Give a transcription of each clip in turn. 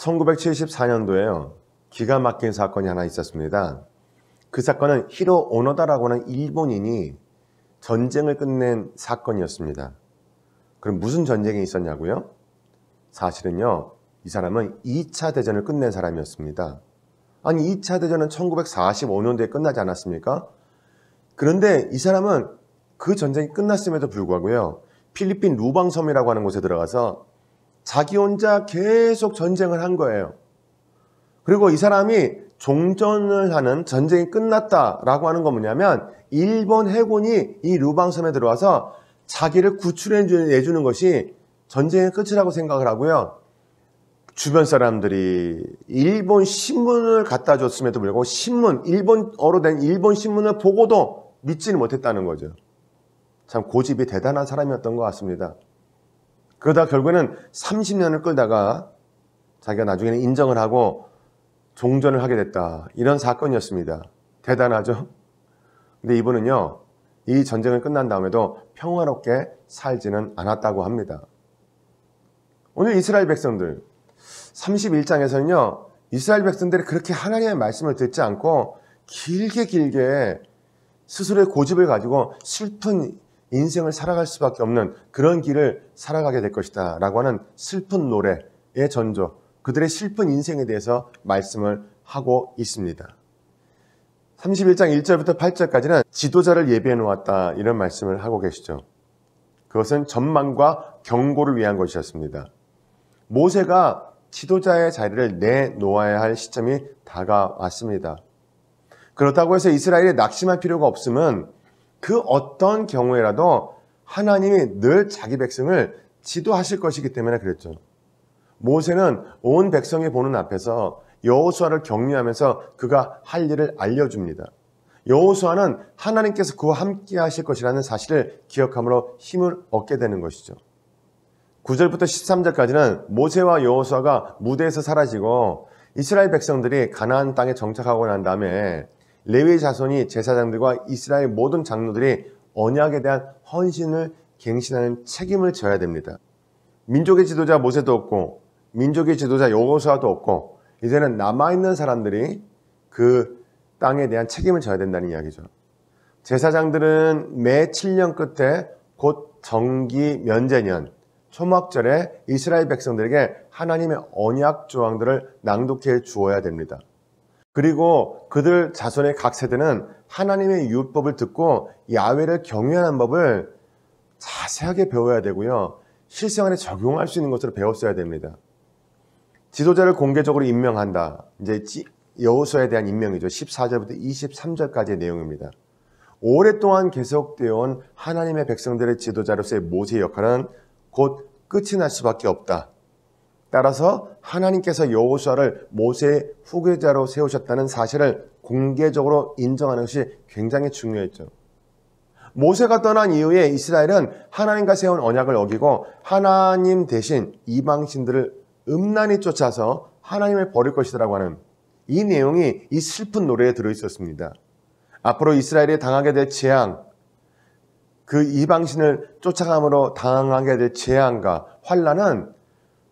1974년도에요. 기가 막힌 사건이 하나 있었습니다. 그 사건은 히로 오노다라고 하는 일본인이 전쟁을 끝낸 사건이었습니다. 그럼 무슨 전쟁이 있었냐고요? 사실은요, 이 사람은 2차 대전을 끝낸 사람이었습니다. 아니, 2차 대전은 1945년도에 끝나지 않았습니까? 그런데 이 사람은 그 전쟁이 끝났음에도 불구하고요, 필리핀 루방섬이라고 하는 곳에 들어가서 자기 혼자 계속 전쟁을 한 거예요. 그리고 이 사람이 종전을 하는 전쟁이 끝났다라고 하는 건 뭐냐면 일본 해군이 이 루방섬에 들어와서 자기를 구출해 내주는 것이 전쟁의 끝이라고 생각을 하고요. 주변 사람들이 일본 신문을 갖다 줬음에도 불구하고 일본어로 된 일본 신문을 보고도 믿지는 못했다는 거죠. 참 고집이 대단한 사람이었던 것 같습니다. 그러다 결국에는 30년을 끌다가 자기가 나중에는 인정을 하고 종전을 하게 됐다. 이런 사건이었습니다. 대단하죠? 근데 이분은요, 이 전쟁을 끝난 다음에도 평화롭게 살지는 않았다고 합니다. 오늘 이스라엘 백성들, 31장에서는요, 이스라엘 백성들이 그렇게 하나님의 말씀을 듣지 않고 길게 스스로의 고집을 가지고 슬픈 인생을 살아갈 수밖에 없는 그런 길을 살아가게 될 것이다 라고 하는 슬픈 노래의 전조, 그들의 슬픈 인생에 대해서 말씀을 하고 있습니다. 31장 1절부터 8절까지는 지도자를 예비해 놓았다 이런 말씀을 하고 계시죠. 그것은 전망과 경고를 위한 것이었습니다. 모세가 지도자의 자리를 내놓아야 할 시점이 다가왔습니다. 그렇다고 해서 이스라엘이 낙심할 필요가 없음은 그 어떤 경우에라도 하나님이 늘 자기 백성을 지도하실 것이기 때문에 그랬죠. 모세는 온 백성이 보는 앞에서 여호수아를 격려하면서 그가 할 일을 알려줍니다. 여호수아는 하나님께서 그와 함께 하실 것이라는 사실을 기억함으로 힘을 얻게 되는 것이죠. 9절부터 13절까지는 모세와 여호수아가 무대에서 사라지고 이스라엘 백성들이 가나안 땅에 정착하고 난 다음에 레위 자손이 제사장들과 이스라엘 모든 장로들이 언약에 대한 헌신을 갱신하는 책임을 져야 됩니다. 민족의 지도자 모세도 없고 민족의 지도자 여호수아도 없고 이제는 남아있는 사람들이 그 땅에 대한 책임을 져야 된다는 이야기죠. 제사장들은 매 7년 끝에 곧 정기 면제년 초막절에 이스라엘 백성들에게 하나님의 언약 조항들을 낭독해 주어야 됩니다. 그리고 그들 자손의 각 세대는 하나님의 율법을 듣고 야훼를 경외하는 법을 자세하게 배워야 되고요. 실생활에 적용할 수 있는 것으로 배웠어야 됩니다. 지도자를 공개적으로 임명한다. 이제 여호수아에 대한 임명이죠. 14절부터 23절까지의 내용입니다. 오랫동안 계속되어 온 하나님의 백성들의 지도자로서의 모세의 역할은 곧 끝이 날 수밖에 없다. 따라서 하나님께서 여호수아를 모세의 후계자로 세우셨다는 사실을 공개적으로 인정하는 것이 굉장히 중요했죠. 모세가 떠난 이후에 이스라엘은 하나님과 세운 언약을 어기고 하나님 대신 이방신들을 음란히 쫓아서 하나님을 버릴 것이라고 하는 이 내용이 이 슬픈 노래에 들어있었습니다. 앞으로 이스라엘이 당하게 될 재앙, 그 이방신을 쫓아감으로 당하게 될 재앙과 환난은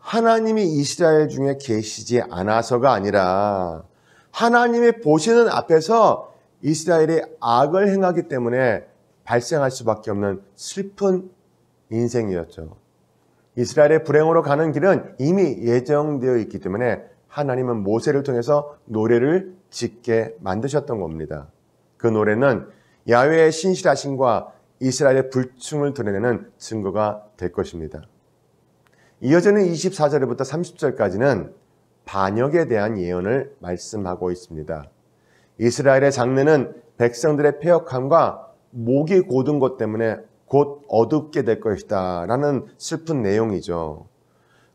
하나님이 이스라엘 중에 계시지 않아서가 아니라 하나님이 보시는 앞에서 이스라엘이 악을 행하기 때문에 발생할 수밖에 없는 슬픈 인생이었죠. 이스라엘의 불행으로 가는 길은 이미 예정되어 있기 때문에 하나님은 모세를 통해서 노래를 짓게 만드셨던 겁니다. 그 노래는 야훼의 신실하심과 이스라엘의 불충을 드러내는 증거가 될 것입니다. 이어지는 24절부터 30절까지는 반역에 대한 예언을 말씀하고 있습니다. 이스라엘의 장래는 백성들의 패역함과 목이 곧은 것 때문에 곧 어둡게 될 것이다 라는 슬픈 내용이죠.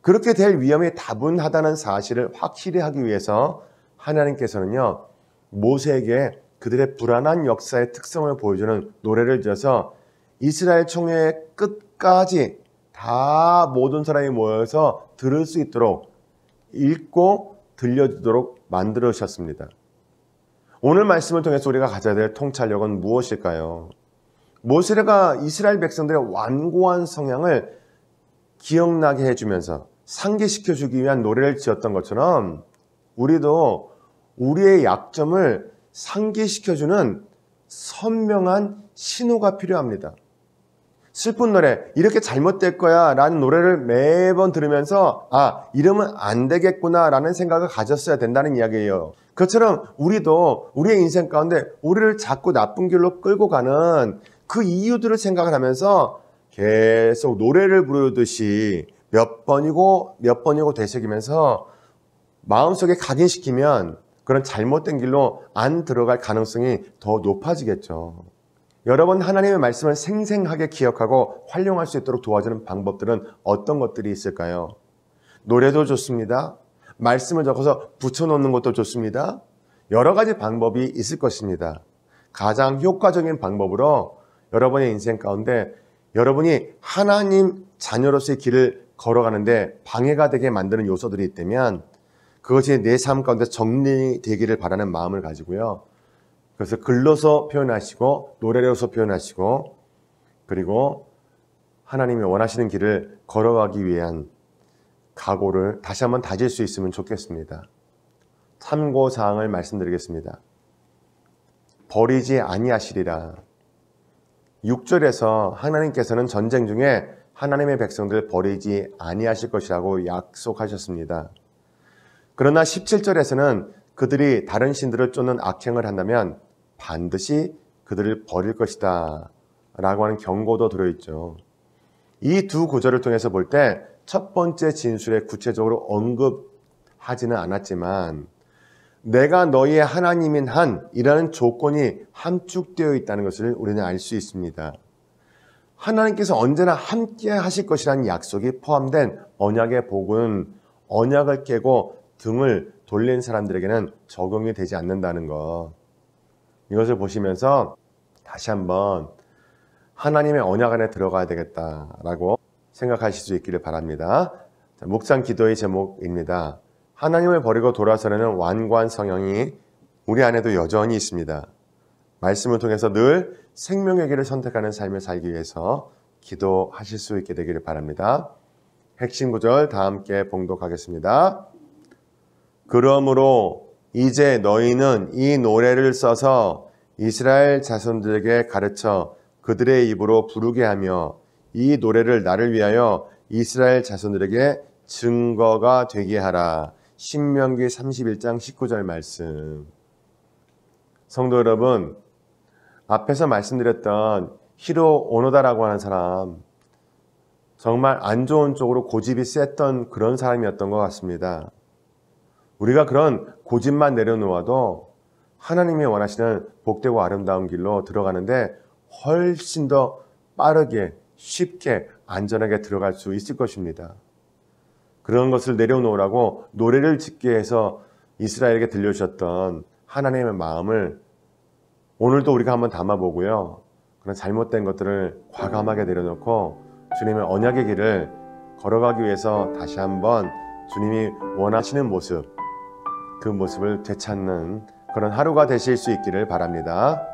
그렇게 될 위험이 다분하다는 사실을 확실히 하기 위해서 하나님께서는요, 모세에게 그들의 불안한 역사의 특성을 보여주는 노래를 지어서 이스라엘 총회의 끝까지 다 모든 사람이 모여서 들을 수 있도록 읽고 들려주도록 만들으셨습니다. 오늘 말씀을 통해서 우리가 가져야 될 통찰력은 무엇일까요? 모세가 이스라엘 백성들의 완고한 성향을 기억나게 해주면서 상기시켜주기 위한 노래를 지었던 것처럼 우리도 우리의 약점을 상기시켜주는 선명한 신호가 필요합니다. 슬픈 노래, 이렇게 잘못될 거야 라는 노래를 매번 들으면서 이러면 안 되겠구나 라는 생각을 가졌어야 된다는 이야기예요. 그것처럼 우리도 우리의 인생 가운데 우리를 자꾸 나쁜 길로 끌고 가는 그 이유들을 생각을 하면서 계속 노래를 부르듯이 몇 번이고 되새기면서 마음속에 각인시키면 그런 잘못된 길로 안 들어갈 가능성이 더 높아지겠죠. 여러분, 하나님의 말씀을 생생하게 기억하고 활용할 수 있도록 도와주는 방법들은 어떤 것들이 있을까요? 노래도 좋습니다. 말씀을 적어서 붙여놓는 것도 좋습니다. 여러 가지 방법이 있을 것입니다. 가장 효과적인 방법으로 여러분의 인생 가운데 여러분이 하나님 자녀로서의 길을 걸어가는데 방해가 되게 만드는 요소들이 있다면 그것이 내 삶 가운데 정리되기를 바라는 마음을 가지고요. 그래서 글로서 표현하시고 노래로서 표현하시고 그리고 하나님이 원하시는 길을 걸어가기 위한 각오를 다시 한번 다질 수 있으면 좋겠습니다. 참고사항을 말씀드리겠습니다. 버리지 아니하시리라. 6절에서 하나님께서는 전쟁 중에 하나님의 백성들 버리지 아니하실 것이라고 약속하셨습니다. 그러나 17절에서는 그들이 다른 신들을 쫓는 악행을 한다면 반드시 그들을 버릴 것이다 라고 하는 경고도 들어있죠. 이 두 구절을 통해서 볼 때 첫 번째 진술에 구체적으로 언급하지는 않았지만 내가 너희의 하나님인 한 이라는 조건이 함축되어 있다는 것을 우리는 알 수 있습니다. 하나님께서 언제나 함께 하실 것이라는 약속이 포함된 언약의 복은 언약을 깨고 등을 돌린 사람들에게는 적용이 되지 않는다는 것. 이것을 보시면서 다시 한번 하나님의 언약 안에 들어가야 되겠다라고 생각하실 수 있기를 바랍니다. 자, 묵상 기도의 제목입니다. 하나님을 버리고 돌아서려는 완고한 성향이 우리 안에도 여전히 있습니다. 말씀을 통해서 늘 생명의 길을 선택하는 삶을 살기 위해서 기도하실 수 있게 되기를 바랍니다. 핵심 구절 다 함께 봉독하겠습니다. 그러므로 이제 너희는 이 노래를 써서 이스라엘 자손들에게 가르쳐 그들의 입으로 부르게 하며 이 노래를 나를 위하여 이스라엘 자손들에게 증거가 되게 하라. 신명기 31장 19절 말씀. 성도 여러분, 앞에서 말씀드렸던 히로 오노다라고 하는 사람, 정말 안 좋은 쪽으로 고집이 셌던 그런 사람이었던 것 같습니다. 우리가 그런 고집만 내려놓아도 하나님이 원하시는 복되고 아름다운 길로 들어가는데 훨씬 더 빠르게 쉽게 안전하게 들어갈 수 있을 것입니다. 그런 것을 내려놓으라고 노래를 짓게 해서 이스라엘에게 들려주셨던 하나님의 마음을 오늘도 우리가 한번 담아보고요. 그런 잘못된 것들을 과감하게 내려놓고 주님의 언약의 길을 걸어가기 위해서 다시 한번 주님이 원하시는 모습, 그 모습을 되찾는 그런 하루가 되실 수 있기를 바랍니다.